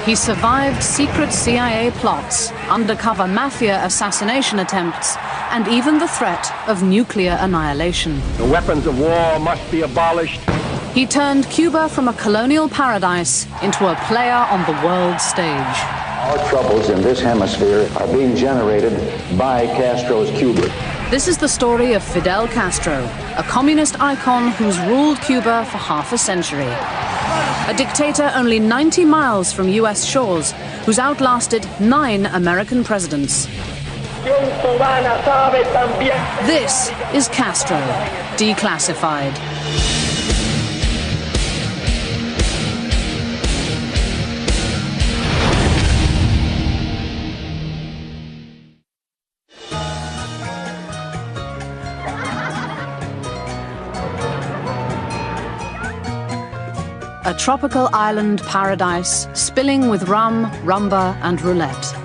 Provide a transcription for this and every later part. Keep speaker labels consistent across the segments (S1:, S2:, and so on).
S1: He survived secret CIA plots, undercover mafia assassination attempts, and even the threat of nuclear annihilation.
S2: The weapons of war must be abolished.
S1: He turned Cuba from a colonial paradise into a player on the world stage.
S3: Our troubles in this hemisphere are being generated by Castro's Cuba.
S1: This is the story of Fidel Castro, a communist icon who's ruled Cuba for half a century. A dictator only 90 miles from US shores, who's outlasted 9 American presidents. This is Castro, Declassified. A tropical island paradise spilling with rum, rumba and roulette.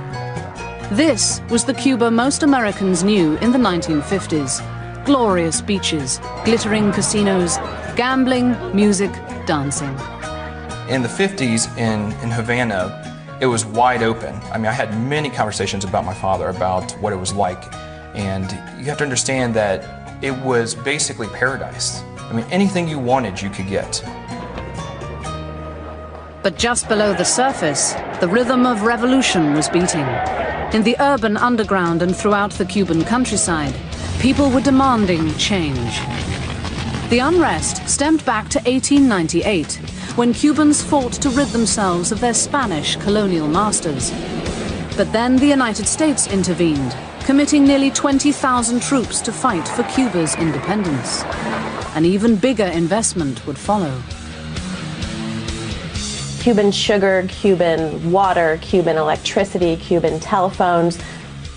S1: This was the Cuba most Americans knew in the 1950s. Glorious beaches, glittering casinos, gambling, music, dancing.
S4: In the 50s in Havana, it was wide open. I mean, I had many conversations about my father about what it was like. And you have to understand that it was basically paradise. I mean, anything you wanted, you could get.
S1: But just below the surface, the rhythm of revolution was beating. In the urban underground and throughout the Cuban countryside, people were demanding change. The unrest stemmed back to 1898, when Cubans fought to rid themselves of their Spanish colonial masters. But then the United States intervened, committing nearly 20,000 troops to fight for Cuba's independence. An even bigger investment would follow.
S5: Cuban sugar, Cuban water, Cuban electricity, Cuban telephones.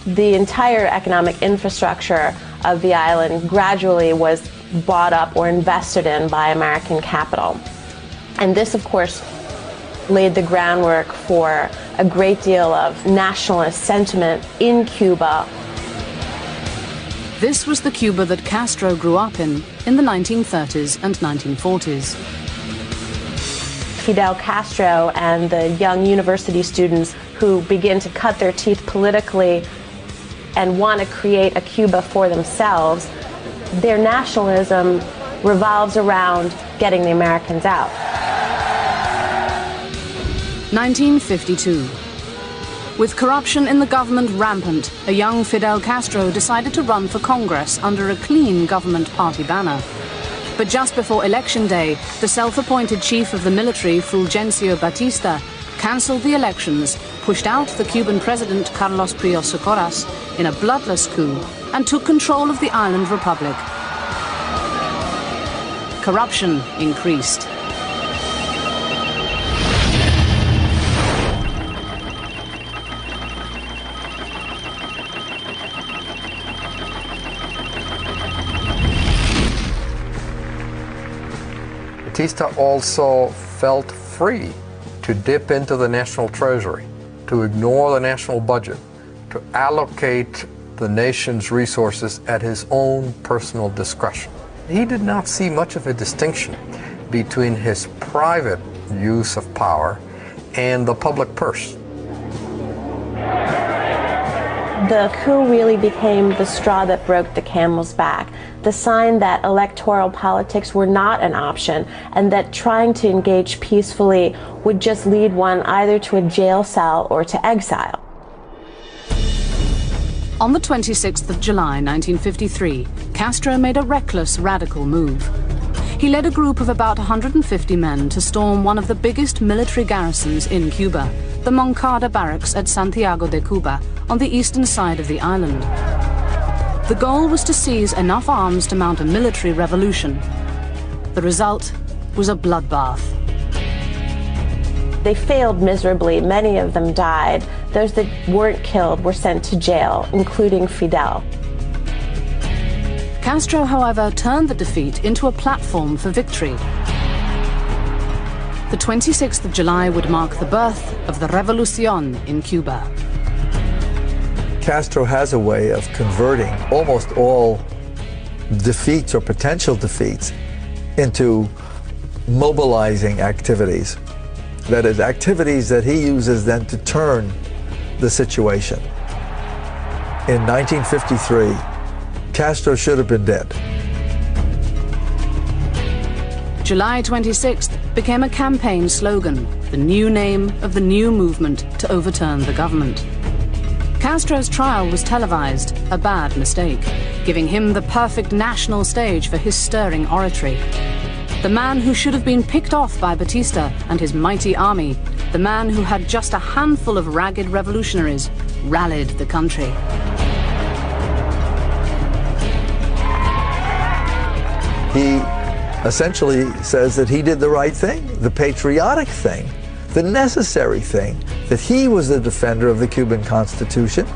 S5: The entire economic infrastructure of the island gradually was bought up or invested in by American capital. And this, of course, laid the groundwork for a great deal of nationalist sentiment in Cuba.
S1: This was the Cuba that Castro grew up in the 1930s and 1940s.
S5: Fidel Castro and the young university students who begin to cut their teeth politically and want to create a Cuba for themselves, their nationalism revolves around getting the Americans out.
S1: 1952. With corruption in the government rampant, a young Fidel Castro decided to run for Congress under a clean government party banner. But just before Election Day, the self-appointed chief of the military, Fulgencio Batista, cancelled the elections, pushed out the Cuban president Carlos Prios Socorras in a bloodless coup, and took control of the island republic. Corruption increased.
S6: Batista also felt free to dip into the national treasury, to ignore the national budget, to allocate the nation's resources at his own personal discretion. He did not see much of a distinction between his private use of power and the public purse.
S5: The coup really became the straw that broke the camel's back, the sign that electoral politics were not an option and that trying to engage peacefully would just lead one either to a jail cell or to exile.
S1: On the 26th of July 1953, Castro made a reckless, radical move. He led a group of about 150 men to storm one of the biggest military garrisons in Cuba, the Moncada barracks at Santiago de Cuba, on the eastern side of the island. The goal was to seize enough arms to mount a military revolution. The result was a bloodbath.
S5: They failed miserably. Many of them died. Those that weren't killed were sent to jail, including Fidel.
S1: Castro, however, turned the defeat into a platform for victory. The 26th of July would mark the birth of the Revolución in Cuba.
S7: Castro has a way of converting almost all defeats or potential defeats into mobilizing activities. That is, activities that he uses then to turn the situation. In 1953, Castro should have been dead.
S1: July 26th became a campaign slogan, the new name of the new movement to overturn the government. Castro's trial was televised, a bad mistake, giving him the perfect national stage for his stirring oratory. The man who should have been picked off by Batista and his mighty army, the man who had just a handful of ragged revolutionaries, rallied the country.
S7: He essentially says that he did the right thing, the patriotic thing, the necessary thing, that he was the defender of the Cuban Constitution,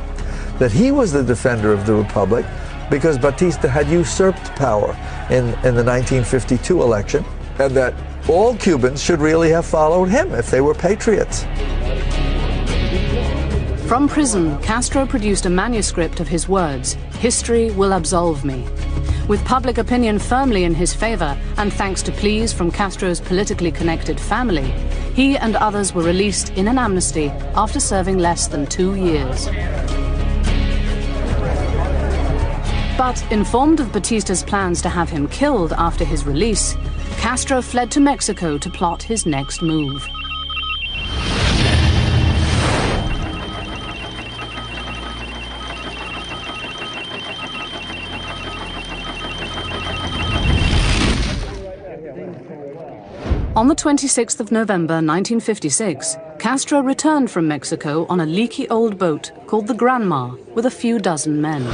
S7: that he was the defender of the Republic, because Batista had usurped power in the 1952 election, and that all Cubans should really have followed him if they were patriots.
S1: From prison, Castro produced a manuscript of his words, "History will absolve me." With public opinion firmly in his favor, and thanks to pleas from Castro's politically connected family, he and others were released in an amnesty after serving less than 2 years. But informed of Batista's plans to have him killed after his release, Castro fled to Mexico to plot his next move. On the 26th of November 1956, Castro returned from Mexico on a leaky old boat called the Granma with a few dozen men.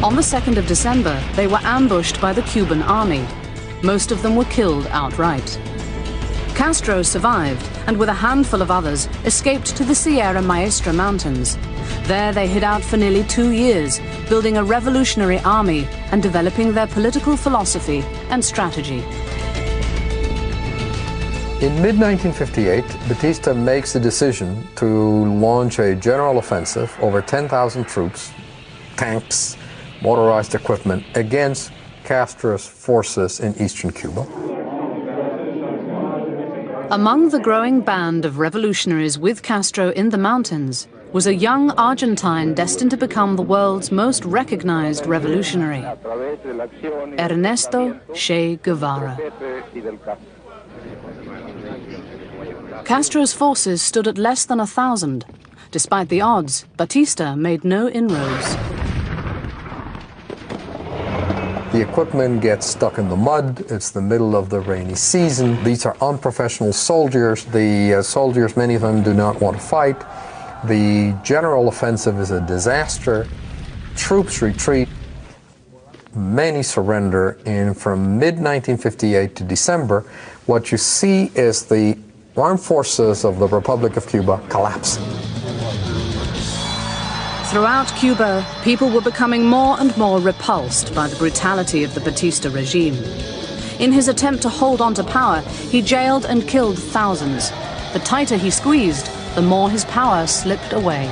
S1: On the 2nd of December, they were ambushed by the Cuban army. Most of them were killed outright. Castro survived, and with a handful of others, escaped to the Sierra Maestra Mountains. There they hid out for nearly 2 years, building a revolutionary army and developing their political philosophy and strategy.
S6: In mid-1958, Batista makes the decision to launch a general offensive, over 10,000 troops, tanks, motorized equipment, against Castro's forces in eastern Cuba.
S1: Among the growing band of revolutionaries with Castro in the mountains was a young Argentine destined to become the world's most recognized revolutionary, Ernesto Che Guevara. Castro's forces stood at less than 1,000. Despite the odds, Batista made no inroads.
S6: The equipment gets stuck in the mud. It's the middle of the rainy season. These are unprofessional soldiers. The soldiers, many of them, do not want to fight. The general offensive is a disaster. Troops retreat. Many surrender. And from mid-1958 to December, what you see is the armed forces of the Republic of Cuba collapse.
S1: Throughout Cuba, people were becoming more and more repulsed by the brutality of the Batista regime. In his attempt to hold on to power, he jailed and killed thousands. The tighter he squeezed, the more his power slipped away.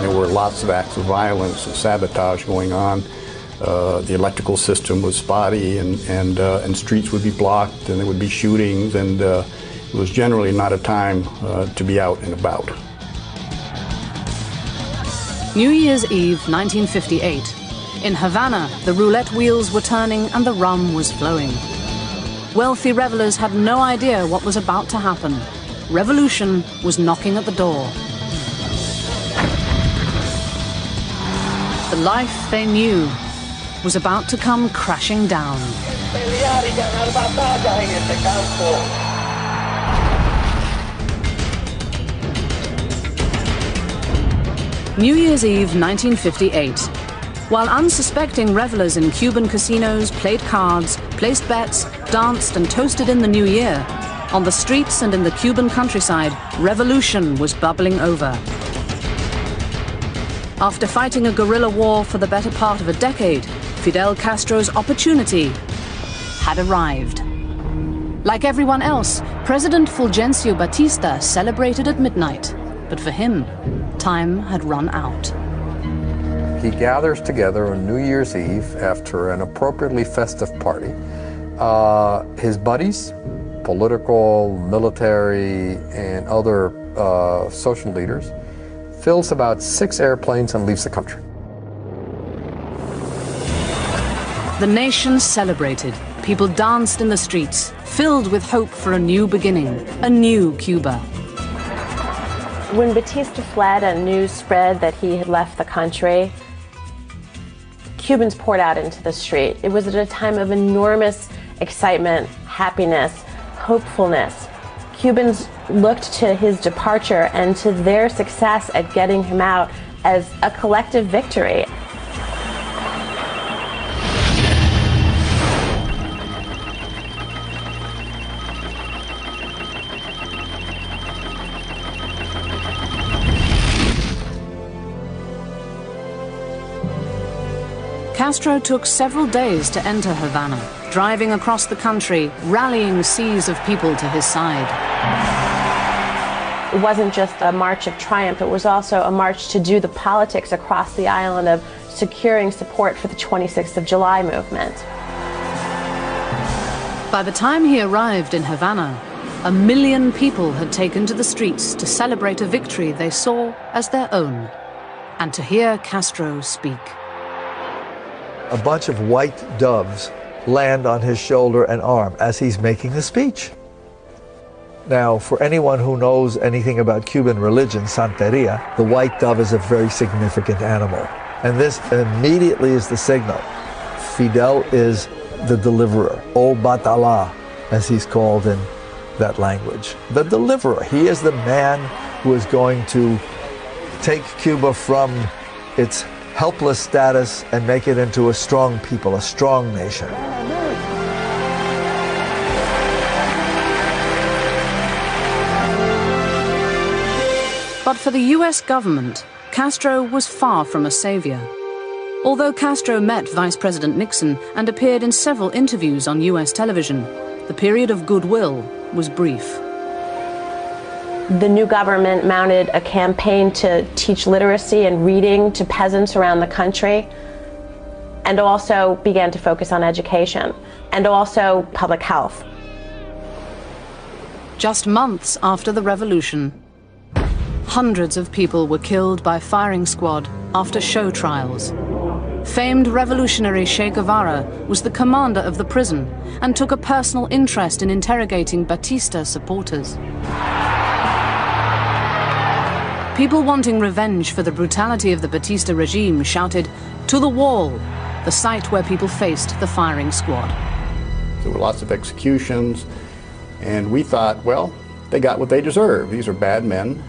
S8: There were lots of acts of violence and sabotage going on. The electrical system was spotty, and streets would be blocked, and there would be shootings, and it was generally not a time to be out and about.
S1: New Year's Eve, 1958. In Havana, the roulette wheels were turning and the rum was flowing. Wealthy revelers had no idea what was about to happen. Revolution was knocking at the door. The life they knew was about to come crashing down. New Year's Eve, 1958. While unsuspecting revelers in Cuban casinos played cards, placed bets, danced and toasted in the new year, on the streets and in the Cuban countryside, revolution was bubbling over. After fighting a guerrilla war for the better part of a decade, Fidel Castro's opportunity had arrived. Like everyone else, President Fulgencio Batista celebrated at midnight, but for him, time had run out.
S6: he gathers together on New Year's Eve after an appropriately festive party his buddies, political, military, and other social leaders, fills about 6 airplanes and leaves the country.
S1: The nation celebrated. People danced in the streets, filled with hope for a new beginning, a new Cuba.
S5: When Batista fled and news spread that he had left the country, Cubans poured out into the street. It was at a time of enormous excitement, happiness, hopefulness. Cubans looked to his departure and to their success at getting him out as a collective victory.
S1: Castro took several days to enter Havana, driving across the country, rallying seas of people to his side.
S5: It wasn't just a march of triumph, it was also a march to do the politics across the island of securing support for the 26th of July movement.
S1: By the time he arrived in Havana, 1 million people had taken to the streets to celebrate a victory they saw as their own, and to hear Castro speak.
S7: A bunch of white doves land on his shoulder and arm as he's making the speech. Now, for anyone who knows anything about Cuban religion, Santeria, the white dove is a very significant animal. And this immediately is the signal. Fidel is the deliverer, O Batala, as he's called in that language. The deliverer. He is the man who is going to take Cuba from its helpless status and make it into a strong people, a strong nation.
S1: But for the US government, Castro was far from a savior. Although Castro met Vice President Nixon and appeared in several interviews on US television, the period of goodwill was brief.
S5: The new government mounted a campaign to teach literacy and reading to peasants around the country, and also began to focus on education, and also public health.
S1: Just months after the revolution, hundreds of people were killed by firing squad after show trials. Famed revolutionary Che Guevara was the commander of the prison and took a personal interest in interrogating Batista supporters. People wanting revenge for the brutality of the Batista regime shouted, "To the wall," the site where people faced the firing squad.
S8: There were lots of executions, and we thought, well, they got what they deserve. These are bad men.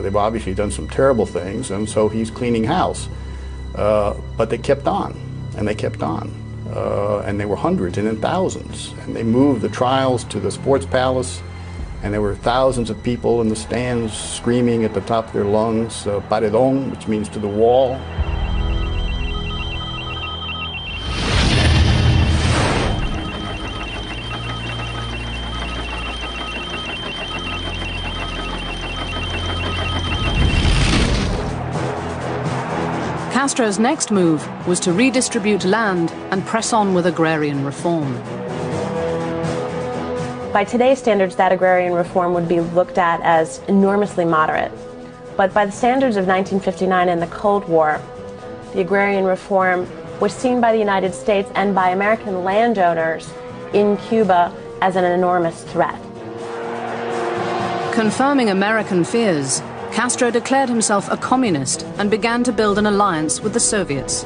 S8: They've obviously done some terrible things, and so he's cleaning house. But they kept on, and they kept on. And there were hundreds and then thousands. And they moved the trials to the sports palace, and there were thousands of people in the stands screaming at the top of their lungs, paredón, which means to the wall.
S1: Castro's next move was to redistribute land and press on with agrarian reform.
S5: By today's standards, that agrarian reform would be looked at as enormously moderate. But by the standards of 1959 and the Cold War, the agrarian reform was seen by the United States and by American landowners in Cuba as an enormous threat.
S1: Confirming American fears, Castro declared himself a communist and began to build an alliance with the Soviets.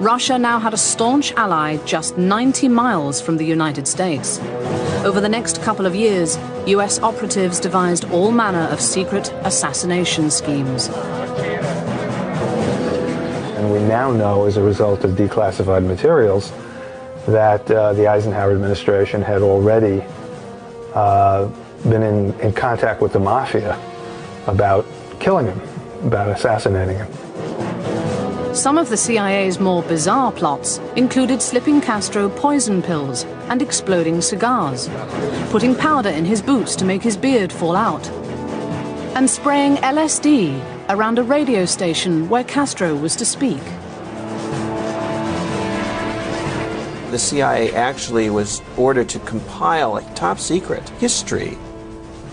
S1: Russia now had a staunch ally just 90 miles from the United States. Over the next couple of years, US operatives devised all manner of secret assassination schemes.
S9: And we now know, as a result of declassified materials, that the Eisenhower administration had already been in contact with the mafia about killing him, about assassinating him.
S1: Some of the CIA's more bizarre plots included slipping Castro poison pills and exploding cigars, putting powder in his boots to make his beard fall out, and spraying LSD around a radio station where Castro was to speak.
S10: The CIA actually was ordered to compile a top-secret history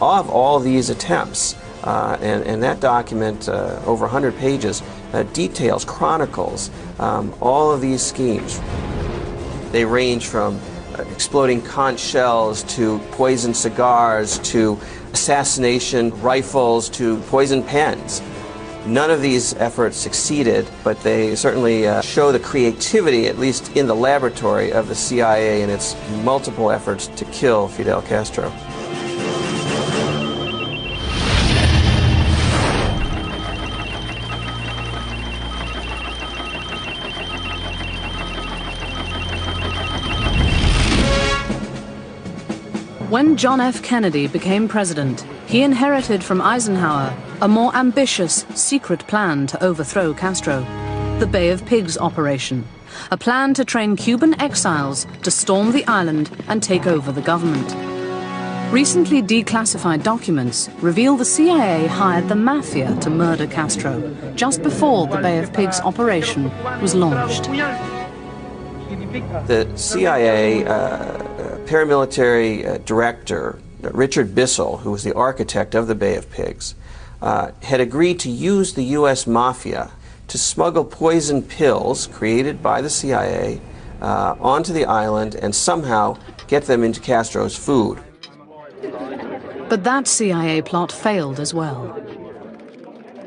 S10: of all these attempts. And that document, over 100 pages, details, chronicles all of these schemes. They range from exploding conch shells to poison cigars to assassination rifles to poison pens. None of these efforts succeeded, but they certainly show the creativity, at least in the laboratory, of the CIA in its multiple efforts to kill Fidel Castro.
S1: When John F. Kennedy became president, he inherited from Eisenhower a more ambitious, secret plan to overthrow Castro, the Bay of Pigs operation, a plan to train Cuban exiles to storm the island and take over the government. Recently declassified documents reveal the CIA hired the mafia to murder Castro just before the Bay of Pigs operation was launched.
S10: The CIA paramilitary director, Richard Bissell, who was the architect of the Bay of Pigs, had agreed to use the U.S. mafia to smuggle poison pills created by the CIA onto the island and somehow get them into Castro's food.
S1: But that CIA plot failed as well.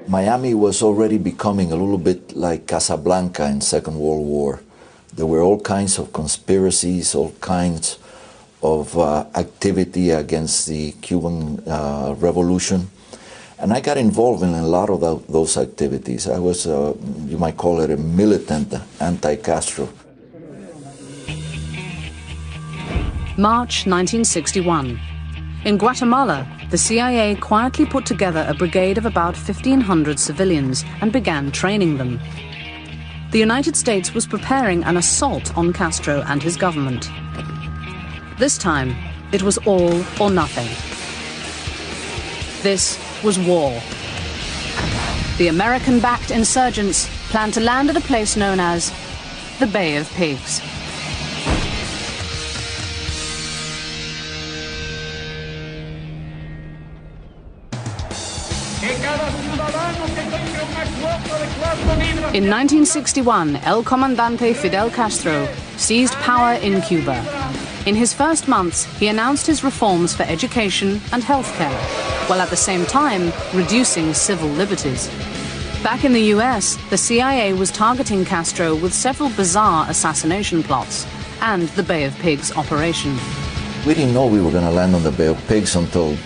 S7: Miami was already becoming a little bit like Casablanca in Second World War. There were all kinds of conspiracies, all kinds of activity against the Cuban Revolution. And I got involved in a lot of those activities. I was, you might call it a militant anti-Castro.
S1: March 1961. In Guatemala, the CIA quietly put together a brigade of about 1,500 civilians and began training them. The United States was preparing an assault on Castro and his government. This time, it was all or nothing. This was war. The American-backed insurgents planned to land at a place known as the Bay of Pigs. In 1961, El Comandante Fidel Castro seized power in Cuba. In his first months, he announced his reforms for education and healthcare, while at the same time reducing civil liberties. Back in the US, the CIA was targeting Castro with several bizarre assassination plots and the Bay of Pigs operation.
S7: We didn't know we were going to land on the Bay of Pigs until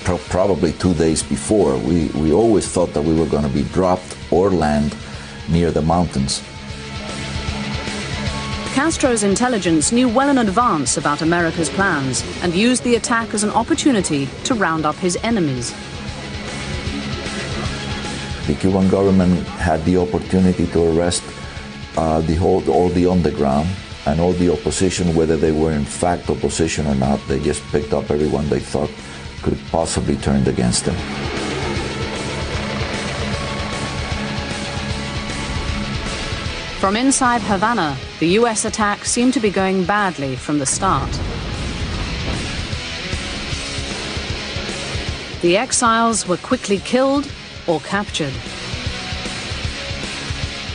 S7: probably 2 days before. We always thought that we were going to be dropped or land near the mountains.
S1: Castro's intelligence knew well in advance about America's plans and used the attack as an opportunity to round up his enemies.
S7: The Cuban government had the opportunity to arrest all the underground and all the opposition, whether they were in fact opposition or not. They just picked up everyone they thought could possibly turn against them.
S1: From inside Havana, the US attack seemed to be going badly from the start. The exiles were quickly killed or captured.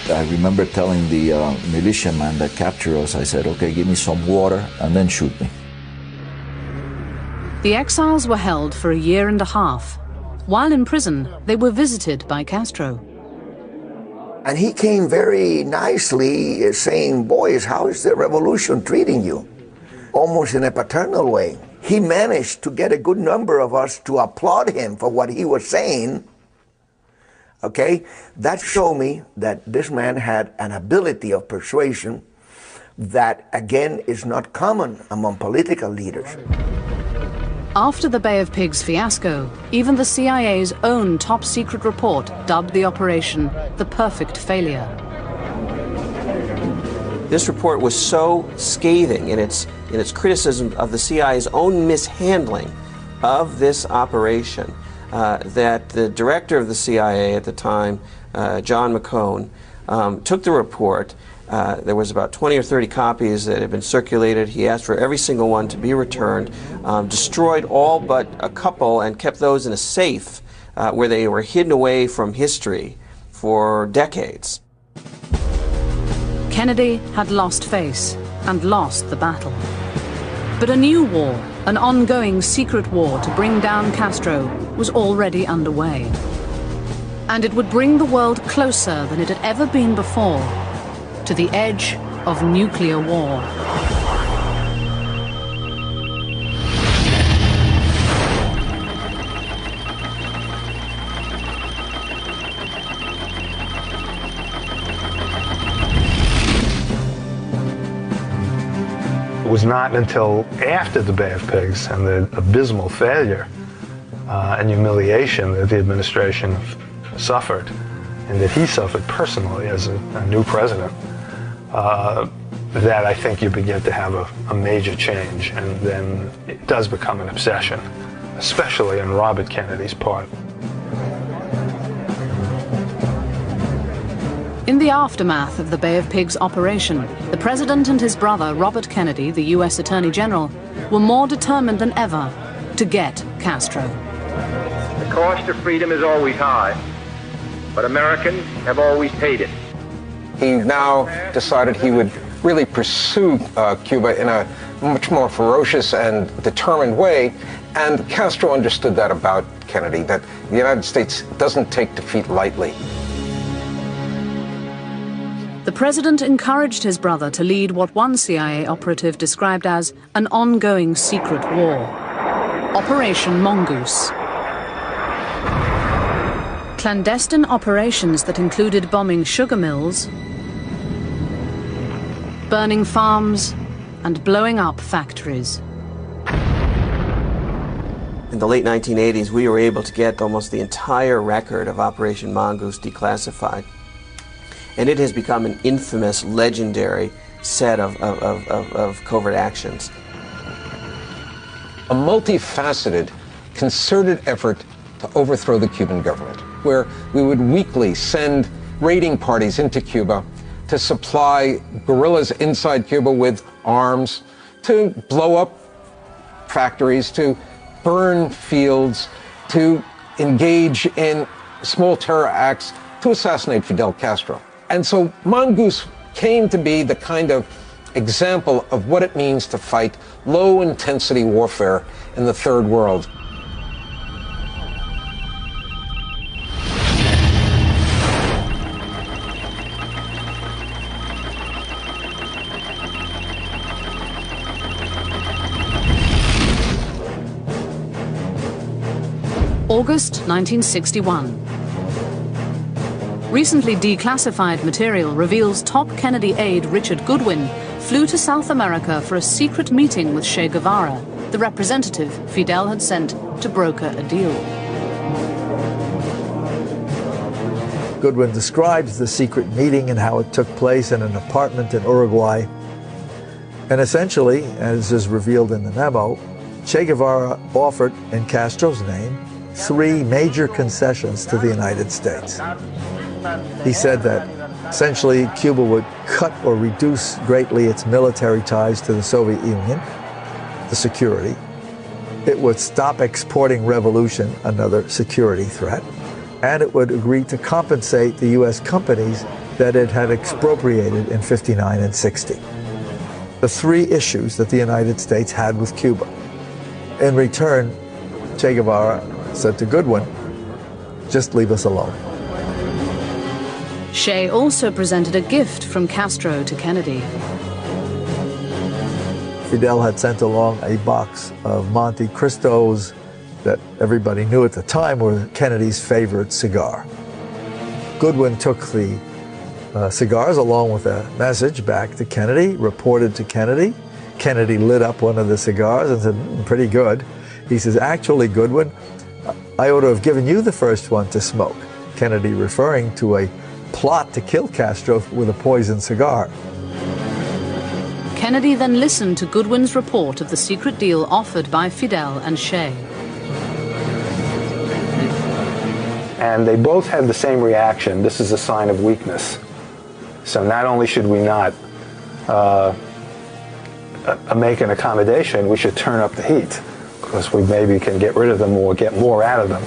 S7: I remember telling the militiaman that captured us, I said, okay, give me some water and then shoot me.
S1: The exiles were held for 1.5 years. While in prison, they were visited by Castro.
S11: And he came very nicely saying, boys, how is the revolution treating you? Almost in a paternal way. He managed to get a good number of us to applaud him for what he was saying. Okay, that showed me that this man had an ability of persuasion that, again, is not common among political leaders.
S1: After the Bay of Pigs fiasco, even the CIA's own top-secret report dubbed the operation the perfect failure.
S10: This report was so scathing in its criticism of the CIA's own mishandling of this operation that the director of the CIA at the time, John McCone, took the report There was about 20 or 30 copies that had been circulated. He asked for every single one to be returned, destroyed all but a couple, and kept those in a safe where they were hidden away from history for decades.
S1: Kennedy had lost face and lost the battle. But a new war, an ongoing secret war to bring down Castro, was already underway. And it would bring the world closer than it had ever been before to the edge of nuclear war.
S9: It was not until after the Bay of Pigs and the abysmal failure and humiliation that the administration suffered, and that he suffered personally as a new president, that I think you begin to have a major change, and then it does become an obsession, especially on Robert Kennedy's part.
S1: In the aftermath of the Bay of Pigs operation, the president and his brother, Robert Kennedy, the U.S. Attorney General, were more determined than ever to get Castro.
S2: The cost of freedom is always high, but Americans have always paid it.
S12: He now decided he would really pursue Cuba in a much more ferocious and determined way, and Castro understood that about Kennedy, that the United States doesn't take defeat lightly.
S1: The president encouraged his brother to lead what one CIA operative described as an ongoing secret war, Operation Mongoose. Clandestine operations that included bombing sugar mills, burning farms, and blowing up factories.
S10: In the late 1980s, we were able to get almost the entire record of Operation Mongoose declassified. And it has become an infamous, legendary set of covert actions.
S12: A multifaceted, concerted effort to overthrow the Cuban government, where we would weekly send raiding parties into Cuba to supply guerrillas inside Cuba with arms, to blow up factories, to burn fields, to engage in small terror acts, to assassinate Fidel Castro. And so Mongoose came to be the kind of example of what it means to fight low-intensity warfare in the Third World.
S1: August 1961. Recently declassified material reveals top Kennedy aide Richard Goodwin flew to South America for a secret meeting with Che Guevara, the representative Fidel had sent to broker a deal.
S7: Goodwin describes the secret meeting and how it took place in an apartment in Uruguay. And essentially, as is revealed in the memo, Che Guevara offered, in Castro's name, 3 major concessions to the United States. He said that essentially Cuba would cut or reduce greatly its military ties to the Soviet Union, the security. It would stop exporting revolution, another security threat, and it would agree to compensate the U.S. companies that it had expropriated in 59 and 60. The 3 issues that the United States had with Cuba. In return, Che Guevara said to Goodwin, just leave us alone.
S1: Che also presented a gift from Castro to Kennedy.
S7: Fidel had sent along a box of Monte Cristos that everybody knew at the time were Kennedy's favorite cigar. Goodwin took the cigars along with a message back to Kennedy, reported to Kennedy. Kennedy lit up one of the cigars and said, pretty good. He says, actually, Goodwin, I ought to have given you the first one to smoke. Kennedy referring to a plot to kill Castro with a poisoned cigar.
S1: Kennedy then listened to Goodwin's report of the secret deal offered by Fidel and Che.
S9: And they both had the same reaction. This is a sign of weakness. So not only should we not make an accommodation, we should turn up the heat, because we maybe can get rid of them or get more out of them.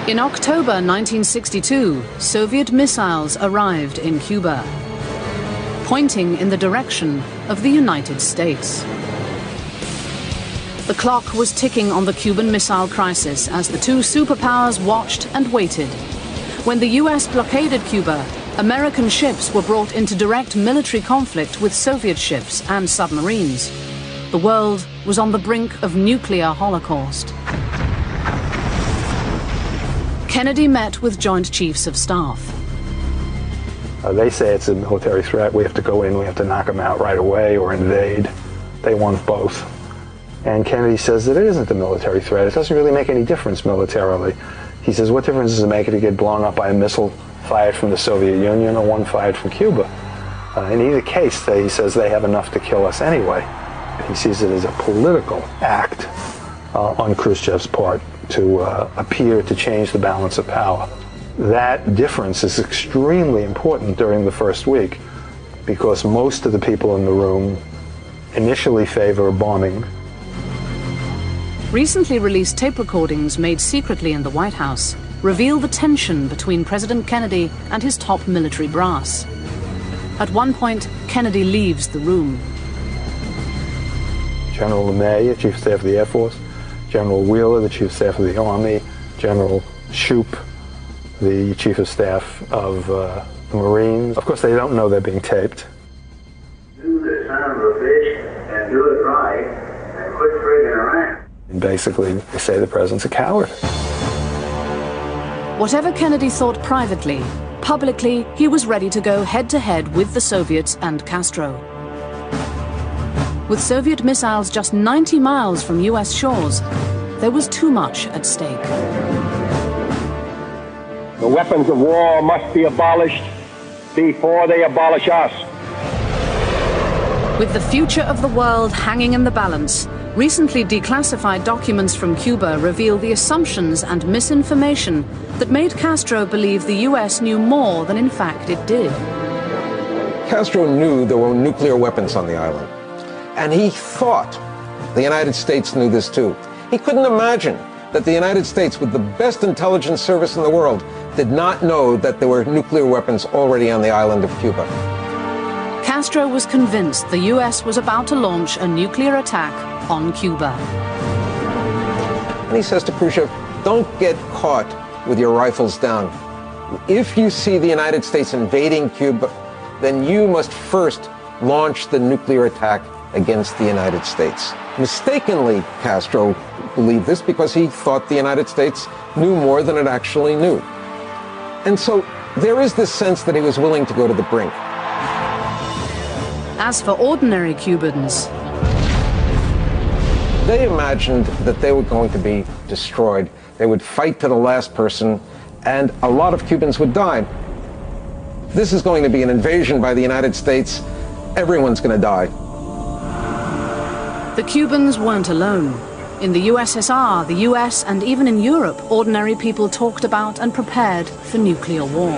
S1: In October 1962, Soviet missiles arrived in Cuba, pointing in the direction of the United States. The clock was ticking on the Cuban Missile Crisis as the two superpowers watched and waited. When the US blockaded Cuba, American ships were brought into direct military conflict with Soviet ships and submarines. The world was on the brink of nuclear holocaust. Kennedy met with Joint Chiefs of Staff.
S9: They say it's a military threat. We have to go in, we have to knock them out right away or invade. They want both. And Kennedy says that it isn't a military threat. It doesn't really make any difference militarily. He says, what difference does it make if you get blown up by a missile fired from the Soviet Union or one fired from Cuba? In either case, he says they have enough to kill us anyway. He sees it as a political act on Khrushchev's part to appear to change the balance of power. That difference is extremely important during the first week, because most of the people in the room initially favor bombing.
S1: Recently released tape recordings made secretly in the White House reveal the tension between President Kennedy and his top military brass. At one point, Kennedy leaves the room.
S9: General LeMay, the Chief of Staff of the Air Force, General Wheeler, the Chief of Staff of the Army, General Shoup, the Chief of Staff of the Marines. Of course, they don't know they're being taped.
S13: Do the son of a bitch and do it right and quit frigging around.
S9: And basically, they say the president's a coward.
S1: Whatever Kennedy thought privately, publicly, he was ready to go head-to-head with the Soviets and Castro. With Soviet missiles just 90 miles from US shores, there was too much at stake.
S2: The weapons of war must be abolished before they abolish us.
S1: With the future of the world hanging in the balance, recently declassified documents from Cuba reveal the assumptions and misinformation that made Castro believe the US knew more than in fact it did.
S12: Castro knew there were nuclear weapons on the island, and he thought the United States knew this too. He couldn't imagine that the United States, with the best intelligence service in the world, did not know that there were nuclear weapons already on the island of Cuba.
S1: Castro was convinced the US was about to launch a nuclear attack on Cuba.
S12: And he says to Khrushchev, don't get caught with your rifles down. If you see the United States invading Cuba, then you must first launch the nuclear attack against the United States. Mistakenly, Castro believed this because he thought the United States knew more than it actually knew. And so there is this sense that he was willing to go to the brink.
S1: As for ordinary Cubans,
S12: they imagined that they were going to be destroyed. They would fight to the last person, and a lot of Cubans would die. This is going to be an invasion by the United States. Everyone's going to die.
S1: The Cubans weren't alone. In the USSR, the US, and even in Europe, ordinary people talked about and prepared for nuclear war.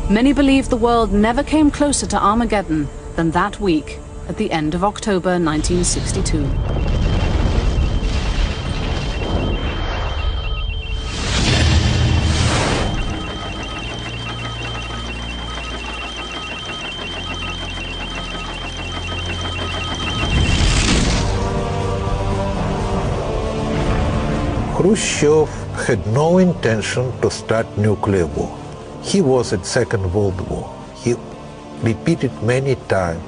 S1: Many believe the world never came closer to Armageddon than that week at the end of October 1962.
S14: Khrushchev had no intention to start nuclear war. He was at Second World War. He repeated many times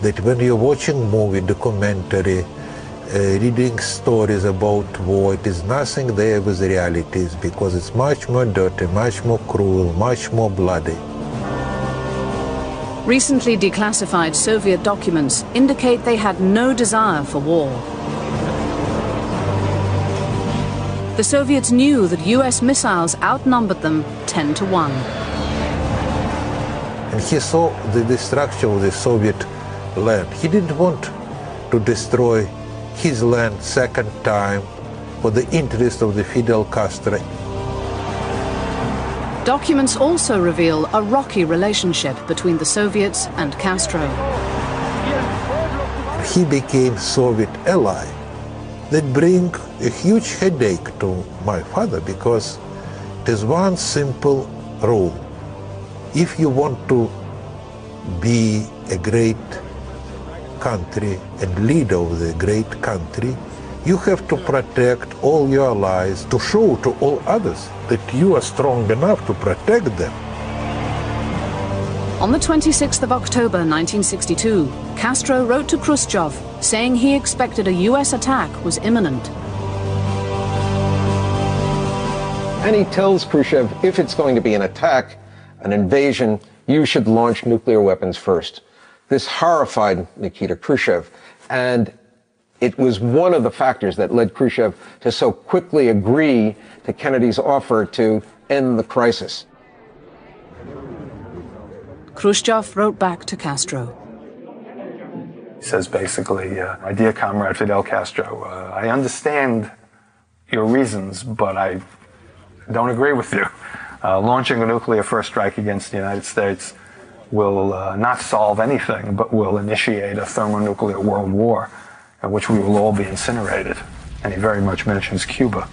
S14: that when you're watching movie, documentary, reading stories about war, it is nothing there with realities, because it's much more dirty, much more cruel, much more bloody.
S1: Recently declassified Soviet documents indicate they had no desire for war. The Soviets knew that US missiles outnumbered them 10 to 1.
S14: And he saw the destruction of the Soviet land. He didn't want to destroy his land second time for the interest of the Fidel Castro.
S1: Documents also reveal a rocky relationship between the Soviets and Castro.
S14: He became Soviet ally. That bring a huge headache to my father, because there's one simple rule. If you want to be a great country and leader of the great country, you have to protect all your allies, to show to all others that you are strong enough to protect them.
S1: On the 26th of October 1962, Castro wrote to Khrushchev saying he expected a US attack was imminent.
S12: And he tells Khrushchev, if it's going to be an attack, an invasion, you should launch nuclear weapons first. This horrified Nikita Khrushchev, and it was one of the factors that led Khrushchev to so quickly agree to Kennedy's offer to end the crisis.
S1: Khrushchev wrote back to Castro.
S9: He says basically, my dear comrade Fidel Castro, I understand your reasons, but I don't agree with you. Launching a nuclear first strike against the United States will not solve anything, but will initiate a thermonuclear world war in which we will all be incinerated. And he very much mentions Cuba.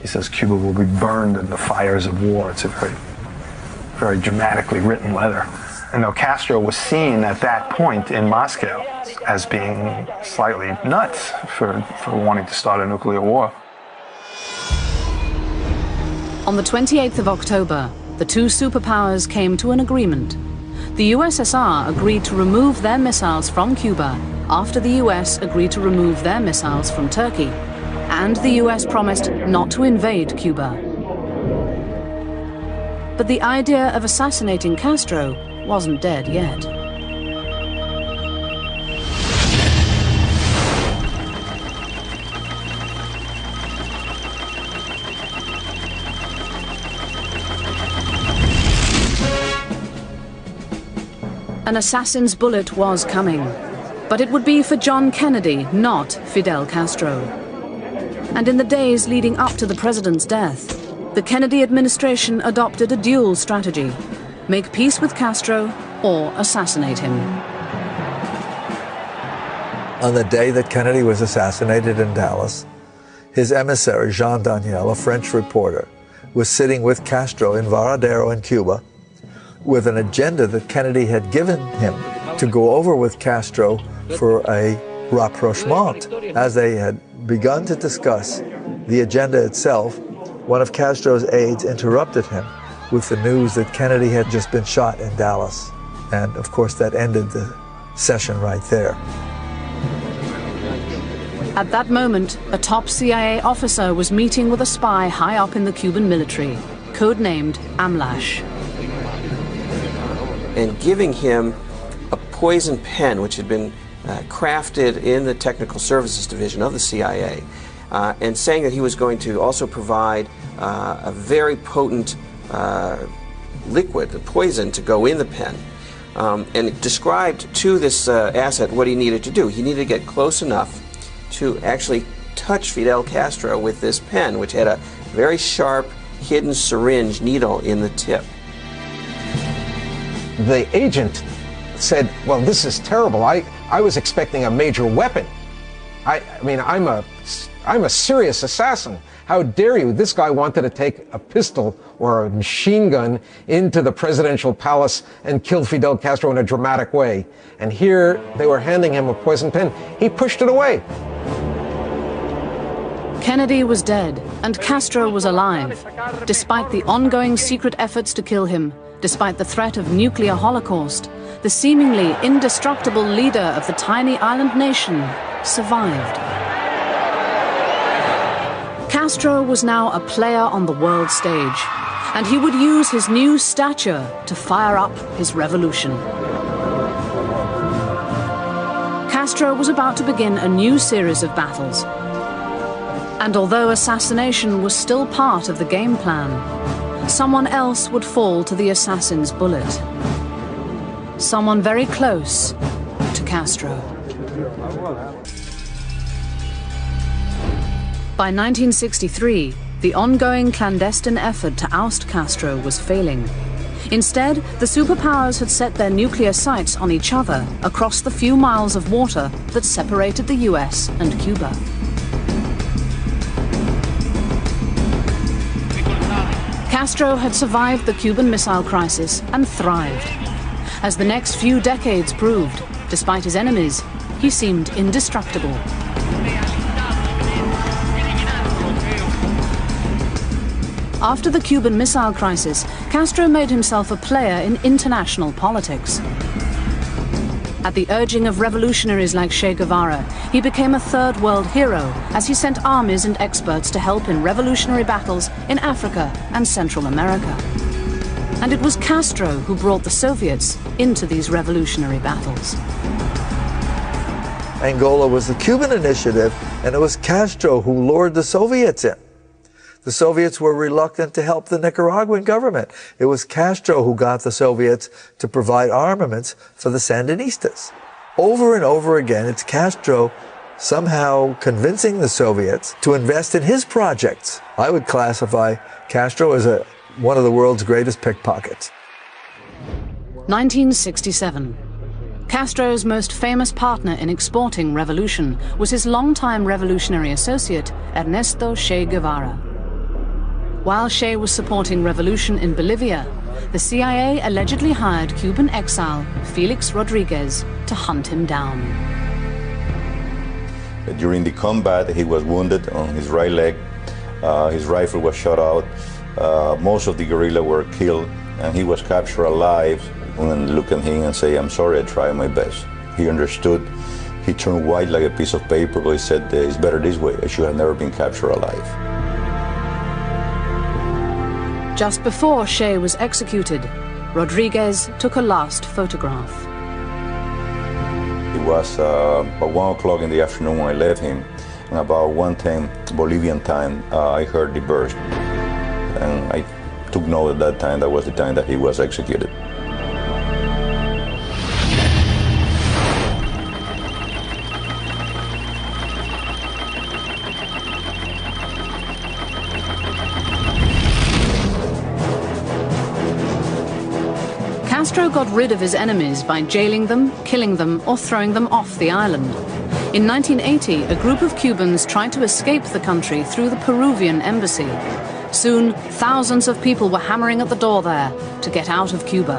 S9: He says Cuba will be burned in the fires of war. It's a very, very dramatically written letter. And though Castro was seen at that point in Moscow as being slightly nuts for wanting to start a nuclear war.
S1: On the 28th of October, the two superpowers came to an agreement. The USSR agreed to remove their missiles from Cuba after the US agreed to remove their missiles from Turkey, and the US promised not to invade Cuba. But the idea of assassinating Castro wasn't dead yet. An assassin's bullet was coming, but it would be for John Kennedy, not Fidel Castro. And in the days leading up to the president's death, the Kennedy administration adopted a dual strategy: make peace with Castro or assassinate him.
S7: On the day that Kennedy was assassinated in Dallas, his emissary, Jean Daniel, a French reporter, was sitting with Castro in Varadero in Cuba with an agenda that Kennedy had given him to go over with Castro for a rapprochement. As they had begun to discuss the agenda itself, one of Castro's aides interrupted him with the news that Kennedy had just been shot in Dallas. And of course that ended the session right there.
S1: At that moment, a top CIA officer was meeting with a spy high up in the Cuban military, codenamed Amlash.
S10: And giving him a poison pen, which had been crafted in the Technical Services Division of the CIA, and saying that he was going to also provide a very potent liquid, a poison, to go in the pen. And it described to this asset what he needed to do. He needed to get close enough to actually touch Fidel Castro with this pen, which had a very sharp, hidden syringe needle in the tip.
S12: The agent said, well, this is terrible. I was expecting a major weapon. I mean, I'm a serious assassin. How dare you? This guy wanted to take a pistol or a machine gun into the presidential palace and kill Fidel Castro in a dramatic way. And here they were handing him a poison pen. He pushed it away.
S1: Kennedy was dead and Castro was alive, despite the ongoing secret efforts to kill him. Despite the threat of nuclear holocaust, the seemingly indestructible leader of the tiny island nation survived. Castro was now a player on the world stage, and he would use his new stature to fire up his revolution. Castro was about to begin a new series of battles. And although assassination was still part of the game plan, someone else would fall to the assassin's bullet. Someone very close to Castro. By 1963, The ongoing clandestine effort to oust Castro was failing. Instead, the superpowers had set their nuclear sights on each other across the few miles of water that separated the US and Cuba. Castro had survived the Cuban Missile Crisis and thrived. As the next few decades proved, despite his enemies, he seemed indestructible. After the Cuban Missile Crisis, Castro made himself a player in international politics. At the urging of revolutionaries like Che Guevara, he became a third world hero as he sent armies and experts to help in revolutionary battles in Africa and Central America. And it was Castro who brought the Soviets into these revolutionary battles.
S7: Angola was the Cuban initiative, and it was Castro who lured the Soviets in. The Soviets were reluctant to help the Nicaraguan government. It was Castro who got the Soviets to provide armaments for the Sandinistas. Over and over again, it's Castro somehow convincing the Soviets to invest in his projects. I would classify Castro as one of the world's greatest pickpockets.
S1: 1967. Castro's most famous partner in exporting revolution was his longtime revolutionary associate, Ernesto Che Guevara. While Che was supporting revolution in Bolivia, the CIA allegedly hired Cuban exile Felix Rodriguez to hunt him down.
S15: During the combat, he was wounded on his right leg. His rifle was shot out. Most of the guerrilla were killed, and he was captured alive. And look at him and say, "I'm sorry, I tried my best." He understood. He turned white like a piece of paper, but he said, "It's better this way. I should have never been captured alive."
S1: Just before Che was executed, Rodriguez took a last photograph.
S15: It was about 1 o'clock in the afternoon when I left him, and about 1:10 Bolivian time, I heard the burst. And I took note at that time, that was the time that he was executed.
S1: Castro got rid of his enemies by jailing them, killing them, or throwing them off the island. In 1980, a group of Cubans tried to escape the country through the Peruvian embassy. Soon, thousands of people were hammering at the door there to get out of Cuba.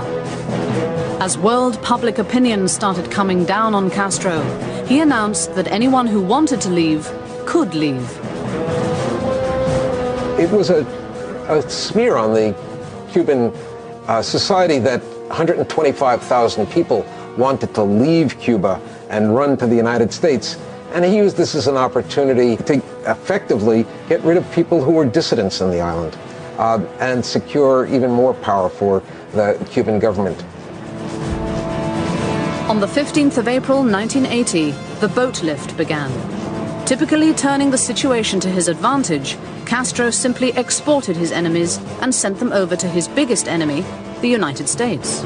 S1: As world public opinion started coming down on Castro, he announced that anyone who wanted to leave could leave.
S12: It was a smear on the Cuban society that 125,000 people wanted to leave Cuba and run to the United States. And he used this as an opportunity to effectively get rid of people who were dissidents in the island and secure even more power for the Cuban government.
S1: On the 15th of April 1980, the boat lift began. Typically turning the situation to his advantage, Castro simply exported his enemies and sent them over to his biggest enemy, the United States.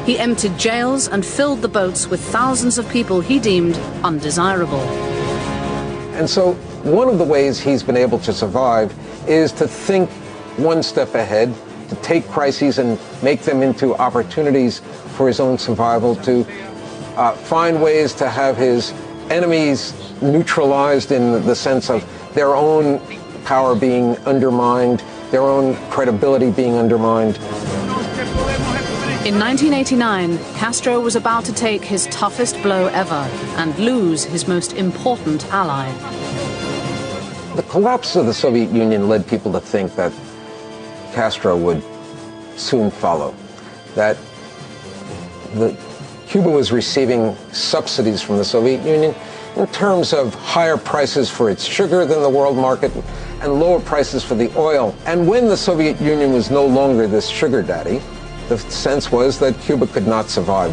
S1: He emptied jails and filled the boats with thousands of people he deemed undesirable.
S12: And so one of the ways he's been able to survive is to think one step ahead, to take crises and make them into opportunities for his own survival, to find ways to have his enemies neutralized in the sense of their own power being undermined, their own credibility being undermined.
S1: In 1989, Castro was about to take his toughest blow ever and lose his most important ally.
S12: The collapse of the Soviet Union led people to think that Castro would soon follow, that Cuba was receiving subsidies from the Soviet Union in terms of higher prices for its sugar than the world market and lower prices for the oil. And when the Soviet Union was no longer this sugar daddy, the sense was that Cuba could not survive.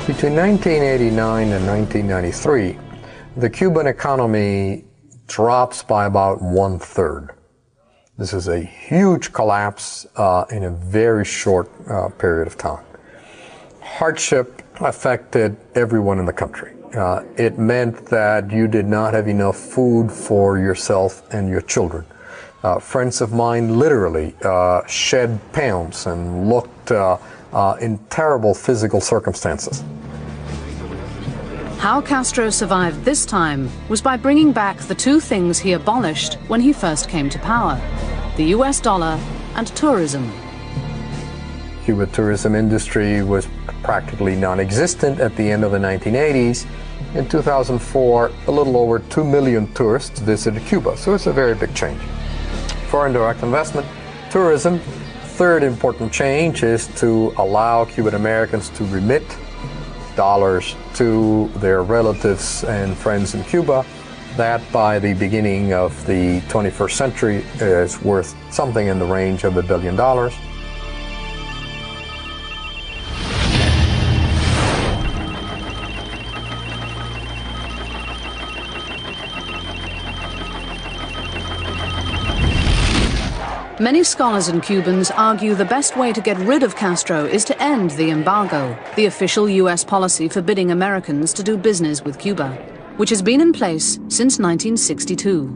S6: Between 1989 and 1993, the Cuban economy drops by about 1/3. This is a huge collapse in a very short period of time. Hardship affected everyone in the country. It meant that you did not have enough food for yourself and your children. Friends of mine literally shed pounds and looked in terrible physical circumstances.
S1: How Castro survived this time was by bringing back the two things he abolished when he first came to power: the US dollar and tourism.
S6: Cuba tourism industry was practically non-existent at the end of the 1980s. In 2004, a little over 2 million tourists visited Cuba, so it's a very big change. Foreign direct investment, tourism. Third important change is to allow Cuban Americans to remit dollars to their relatives and friends in Cuba. That, by the beginning of the 21st century, is worth something in the range of $1 billion.
S1: Many scholars and Cubans argue the best way to get rid of Castro is to end the embargo, the official US policy forbidding Americans to do business with Cuba, which has been in place since 1962.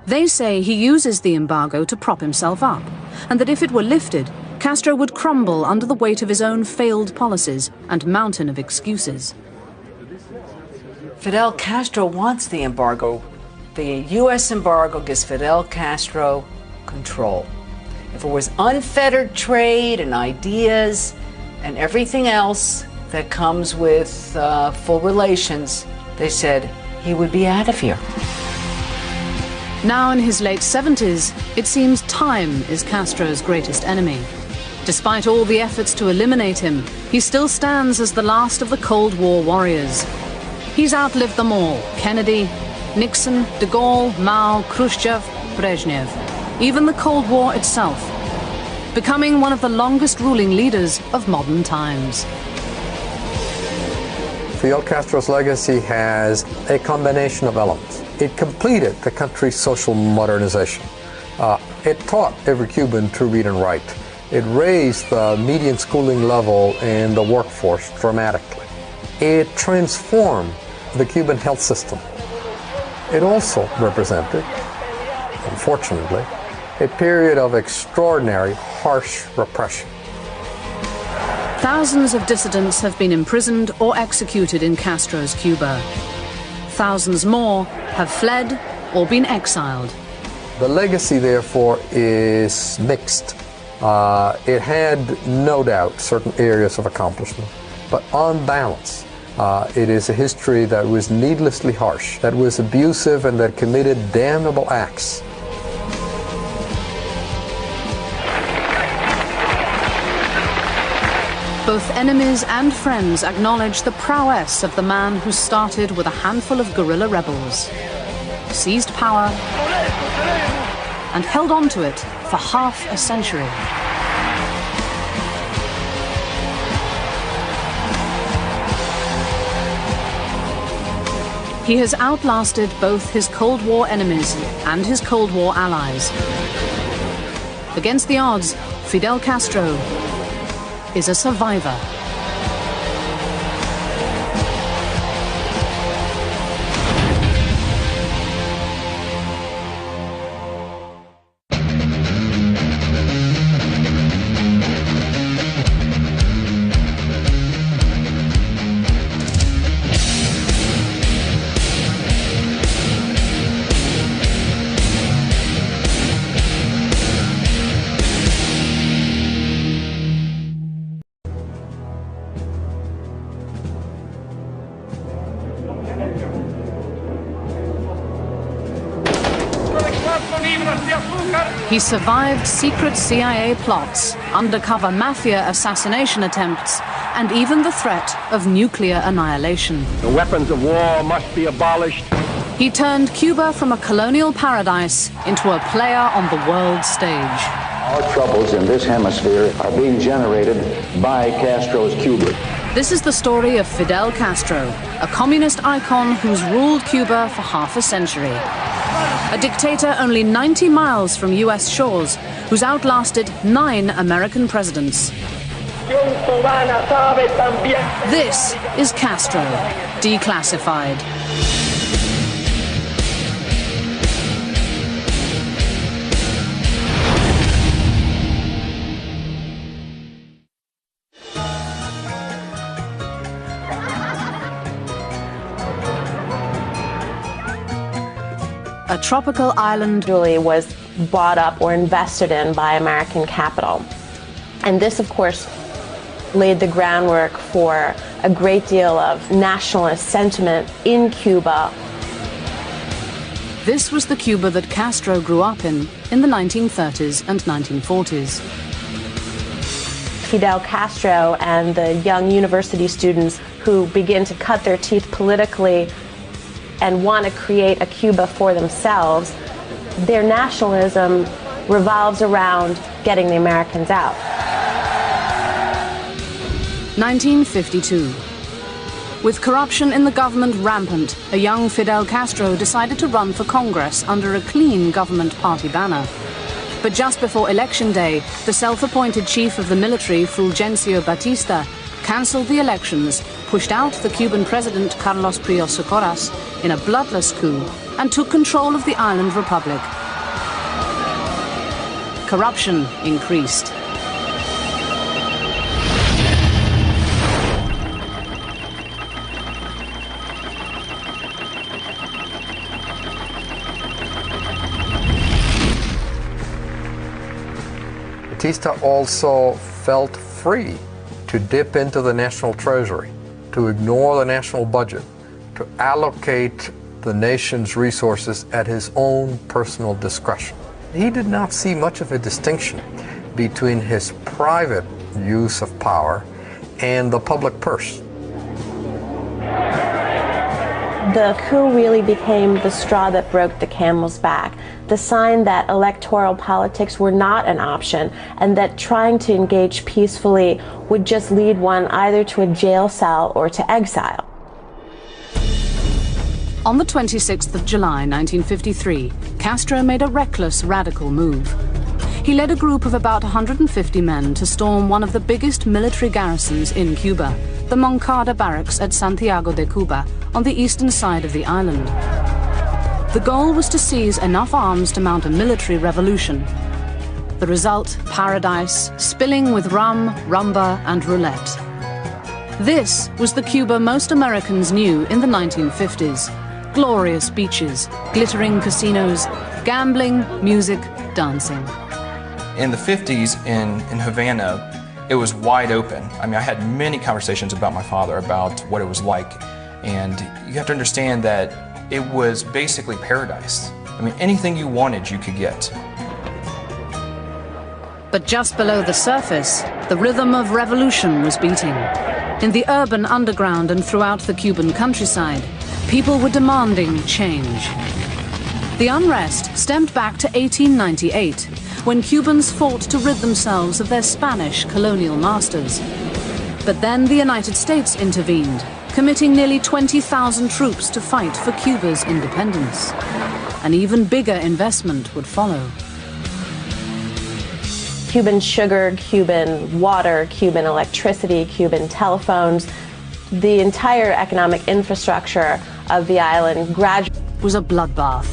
S1: They say he uses the embargo to prop himself up, and that if it were lifted, Castro would crumble under the weight of his own failed policies and mountain of excuses.
S16: Fidel Castro wants the embargo. The U.S. embargo gives Fidel Castro control. If it was unfettered trade and ideas and everything else that comes with full relations, they said he would be out of here.
S1: Now in his late 70s, it seems time is Castro's greatest enemy. Despite all the efforts to eliminate him, he still stands as the last of the Cold War warriors. He's outlived them all: Kennedy, Nixon, de Gaulle, Mao, Khrushchev, Brezhnev, even the Cold War itself, becoming one of the longest ruling leaders of modern times.
S6: Fidel Castro's legacy has a combination of elements. It completed the country's social modernization. It taught every Cuban to read and write. It raised the median schooling level in the workforce dramatically. It transformed the Cuban health system. It also represented, unfortunately, a period of extraordinary, harsh repression.
S1: Thousands of dissidents have been imprisoned or executed in Castro's Cuba. Thousands more have fled or been exiled.
S6: The legacy, therefore, is mixed. It had, no doubt, certain areas of accomplishment, but on balance, it is a history that was needlessly harsh, that was abusive, and that committed damnable acts.
S1: Both enemies and friends acknowledge the prowess of the man who started with a handful of guerrilla rebels, seized power, and held on to it for half a century. He has outlasted both his Cold War enemies and his Cold War allies. Against the odds, Fidel Castro is a survivor. He survived secret CIA plots, undercover mafia assassination attempts, and even the threat of nuclear annihilation.
S2: The weapons of war must be abolished.
S1: He turned Cuba from a colonial paradise into a player on the world stage.
S3: Our troubles in this hemisphere are being generated by Castro's Cuba.
S1: This is the story of Fidel Castro, a communist icon who's ruled Cuba for half a century. A dictator only 90 miles from US shores, who's outlasted 9 American presidents. This is Castro Declassified. A tropical island
S5: was bought up or invested in by American capital. And this, of course, laid the groundwork for a great deal of nationalist sentiment in Cuba.
S1: This was the Cuba that Castro grew up in the 1930s and 1940s.
S5: Fidel Castro and the young university students who begin to cut their teeth politically and want to create a Cuba for themselves, their nationalism revolves around getting the Americans out.
S1: 1952. With corruption in the government rampant, a young Fidel Castro decided to run for Congress under a clean government party banner. But just before Election Day, the self-appointed chief of the military, Fulgencio Batista, cancelled the elections, pushed out the Cuban president Carlos Prios Socorras in a bloodless coup, and took control of the island republic. Corruption increased.
S6: Batista also felt free to dip into the national treasury, to ignore the national budget, to allocate the nation's resources at his own personal discretion. He did not see much of a distinction between his private use of power and the public purse.
S5: The coup really became the straw that broke the camel's back, the sign that electoral politics were not an option and that trying to engage peacefully would just lead one either to a jail cell or to exile.
S1: On the 26th of July 1953, Castro made a reckless, radical move. He led a group of about 150 men to storm one of the biggest military garrisons in Cuba, the Moncada barracks at Santiago de Cuba, on the eastern side of the island. The goal was to seize enough arms to mount a military revolution. The result, paradise, spilling with rum, rumba, and roulette. This was the Cuba most Americans knew in the 1950s. Glorious beaches, glittering casinos, gambling, music, dancing.
S4: In the 50s in Havana, it was wide open. I mean, I had many conversations about my father about what it was like. And you have to understand that it was basically paradise. I mean, anything you wanted, you could get.
S1: But just below the surface, the rhythm of revolution was beating. In the urban underground and throughout the Cuban countryside, people were demanding change. The unrest stemmed back to 1898, when Cubans fought to rid themselves of their Spanish colonial masters. But then the United States intervened, committing nearly 20,000 troops to fight for Cuba's independence. An even bigger investment would follow.
S5: Cuban sugar, Cuban water, Cuban electricity, Cuban telephones, the entire economic infrastructure of the island gradually
S1: was a bloodbath.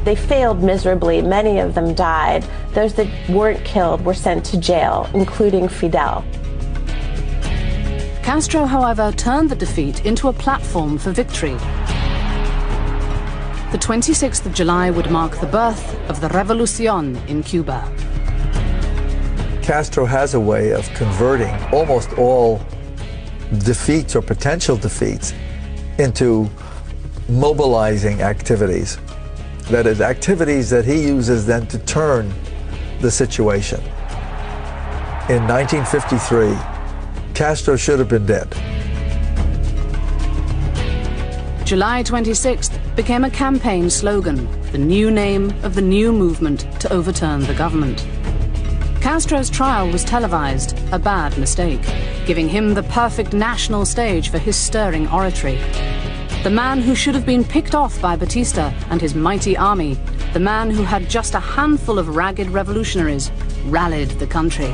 S5: They failed miserably. Many of them died. Those that weren't killed were sent to jail, including Fidel.
S1: Castro, however, turned the defeat into a platform for victory. The 26th of July would mark the birth of the Revolución in Cuba.
S7: Castro has a way of converting almost all defeats or potential defeats into mobilizing activities. That is, activities that he uses then to turn the situation. In 1953, Castro should have been dead.
S1: July 26th became a campaign slogan, the new name of the new movement to overturn the government. Castro's trial was televised, a bad mistake, giving him the perfect national stage for his stirring oratory. The man who should have been picked off by Batista and his mighty army, the man who had just a handful of ragged revolutionaries, rallied the country.